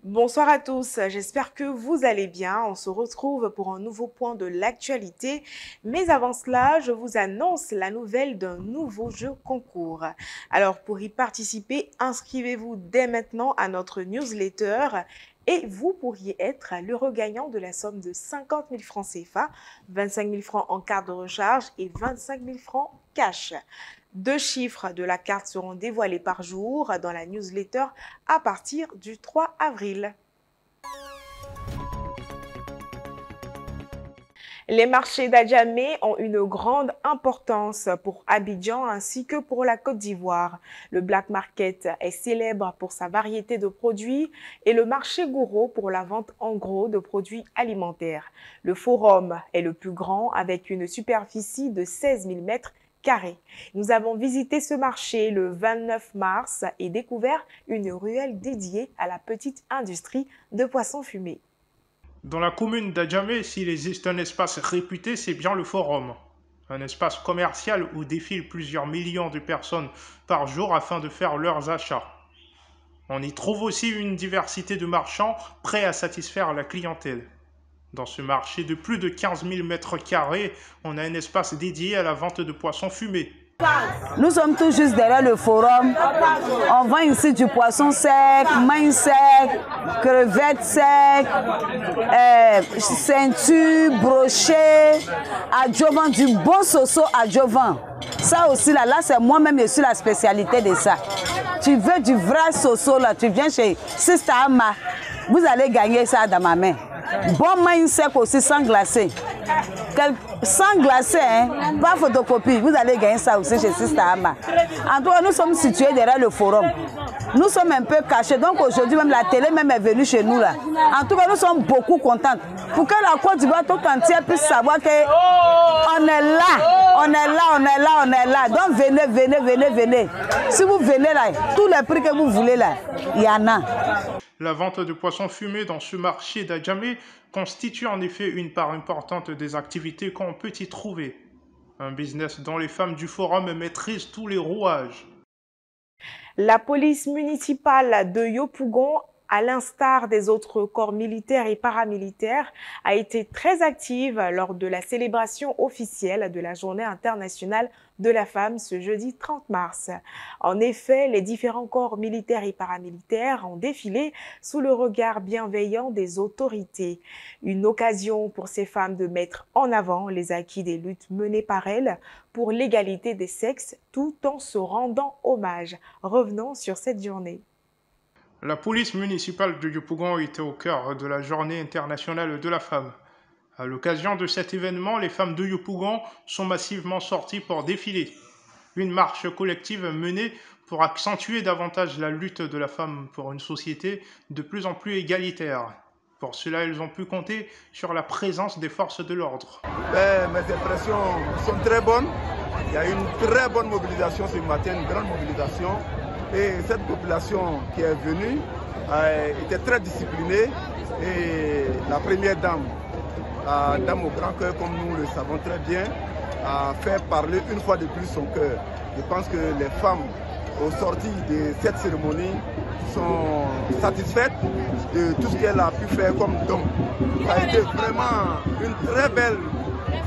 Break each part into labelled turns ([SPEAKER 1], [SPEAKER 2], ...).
[SPEAKER 1] Bonsoir à tous, j'espère que vous allez bien. On se retrouve pour un nouveau point de l'actualité. Mais avant cela, je vous annonce la nouvelle d'un nouveau jeu concours. Alors pour y participer, inscrivez-vous dès maintenant à notre newsletter et vous pourriez être l'heureux gagnant de la somme de 50 000 francs CFA, 25 000 francs en carte de recharge et 25 000 francs cash. 2 chiffres de la carte seront dévoilés par jour dans la newsletter à partir du 3 avril. Les marchés d'Adjamé ont une grande importance pour Abidjan ainsi que pour la Côte d'Ivoire. Le Black Market est célèbre pour sa variété de produits et le marché Gouro pour la vente en gros de produits alimentaires. Le Forum est le plus grand avec une superficie de 16 000 mètres carrés. Nous avons visité ce marché le 29 mars et découvert une ruelle dédiée à la petite industrie de poissons fumés.
[SPEAKER 2] Dans la commune d'Adjamé, s'il existe un espace réputé, c'est bien le Forum. Un espace commercial où défilent plusieurs millions de personnes par jour afin de faire leurs achats. On y trouve aussi une diversité de marchands prêts à satisfaire la clientèle. Dans ce marché de plus de 15 000 mètres carrés, on a un espace dédié à la vente de poissons fumés.
[SPEAKER 3] Nous sommes tout juste derrière le Forum. On vend ici du poisson sec, maïs sec, crevettes sec, ceinture, brochet, adjuvant, du bon soso adjuvant. Ça aussi, là c'est moi-même, je suis la spécialité de ça. Tu veux du vrai soso, là, tu viens chez Sister Ama, vous allez gagner ça dans ma main. Bon maïs sec aussi, sans glacer. Sans glacer, hein, pas photocopie, vous allez gagner ça aussi chez Sister Ama. En tout cas, nous sommes situés derrière le Forum. Nous sommes un peu cachés, donc aujourd'hui même la télé même est venue chez nous là. En tout cas, nous sommes beaucoup contents. Pour que la Côte d'Ivoire tout entière puisse savoir que on est là, on est là, on est là, on est là. Donc venez, venez, venez, venez. Si vous venez là, tous les prix que vous voulez là, il y en a.
[SPEAKER 2] La vente de poissons fumés dans ce marché d'Adjamé constitue en effet une part importante des activités qu'on peut y trouver. Un business dont les femmes du Forum maîtrisent tous les rouages.
[SPEAKER 1] La police municipale de Yopougon, à l'instar des autres corps militaires et paramilitaires, a été très active lors de la célébration officielle de la Journée internationale de la femme ce jeudi 30 mars. En effet, les différents corps militaires et paramilitaires ont défilé sous le regard bienveillant des autorités. Une occasion pour ces femmes de mettre en avant les acquis des luttes menées par elles pour l'égalité des sexes tout en se rendant hommage. Revenons sur cette journée.
[SPEAKER 2] La police municipale de Yopougon était au cœur de la Journée internationale de la femme. À l'occasion de cet événement, les femmes de Yopougon sont massivement sorties pour défiler. Une marche collective menée pour accentuer davantage la lutte de la femme pour une société de plus en plus égalitaire. Pour cela, elles ont pu compter sur la présence des forces de l'ordre.
[SPEAKER 4] Mes impressions sont très bonnes. Il y a une très bonne mobilisation ce matin, une grande mobilisation. Et cette population qui est venue était très disciplinée. Et la première dame, la dame au grand cœur, comme nous le savons très bien, a fait parler une fois de plus son cœur. Je pense que les femmes, au sortir de cette cérémonie, sont satisfaites de tout ce qu'elle a pu faire comme don. Ça a été vraiment une très belle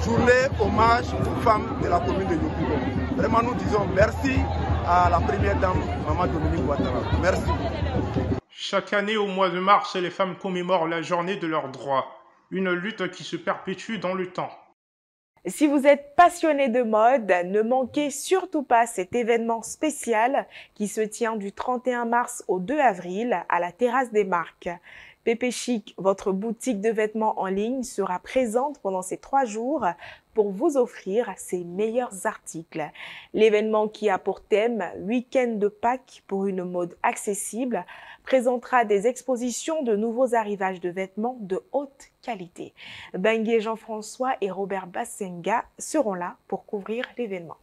[SPEAKER 4] journée hommage aux femmes de la commune de Yopougon. Vraiment, nous disons merci à la première dame, Maman Dominique Ouattara. Merci.
[SPEAKER 2] Chaque année, au mois de mars, les femmes commémorent la journée de leurs droits. Une lutte qui se perpétue dans le temps.
[SPEAKER 1] Si vous êtes passionné de mode, ne manquez surtout pas cet événement spécial qui se tient du 31 mars au 2 avril à la Terrasse des Marques. Pépé Chic, votre boutique de vêtements en ligne, sera présente pendant ces 3 jours pour vous offrir ses meilleurs articles. L'événement qui a pour thème « Week-end de Pâques pour une mode accessible » présentera des expositions de nouveaux arrivages de vêtements de haute qualité. Bengué Jean-François et Robert Bassenga seront là pour couvrir l'événement.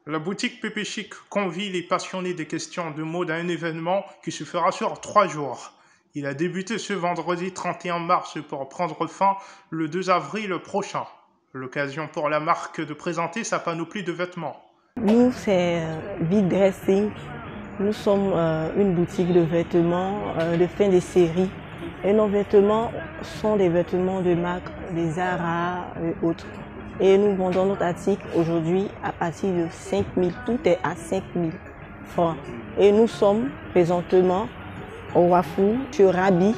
[SPEAKER 2] La boutique Pépé Chic convie les passionnés des questions de mode à un événement qui se fera sur 3 jours. Il a débuté ce vendredi 31 mars pour prendre fin le 2 avril prochain. L'occasion pour la marque de présenter sa panoplie de vêtements.
[SPEAKER 5] Nous, c'est vide dressing, Nous sommes une boutique de vêtements de fin de série. Et nos vêtements sont des vêtements de marque, des Zara et autres. Et nous vendons notre article aujourd'hui à partir de 5 000. Tout est à 5 000 francs. Et nous sommes présentement au Wafou, sur Rabi.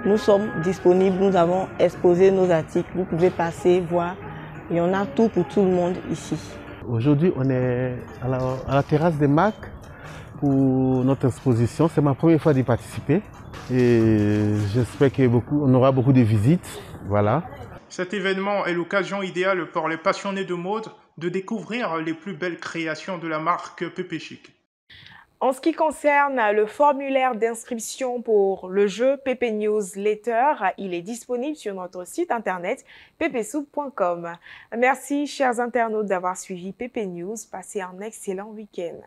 [SPEAKER 5] Nous sommes disponibles, nous avons exposé nos articles. Vous pouvez passer, voir. Il y en a tout pour tout le monde ici.
[SPEAKER 6] Aujourd'hui, on est à la terrasse des marques pour notre exposition. C'est ma première fois d'y participer et j'espère qu'on aura beaucoup de visites. Voilà.
[SPEAKER 2] Cet événement est l'occasion idéale pour les passionnés de mode de découvrir les plus belles créations de la marque Pépé Chic.
[SPEAKER 1] En ce qui concerne le formulaire d'inscription pour le jeu Pépé Newsletter, il est disponible sur notre site internet pépésoup.com. Merci chers internautes d'avoir suivi Pépé News. Passez un excellent week-end.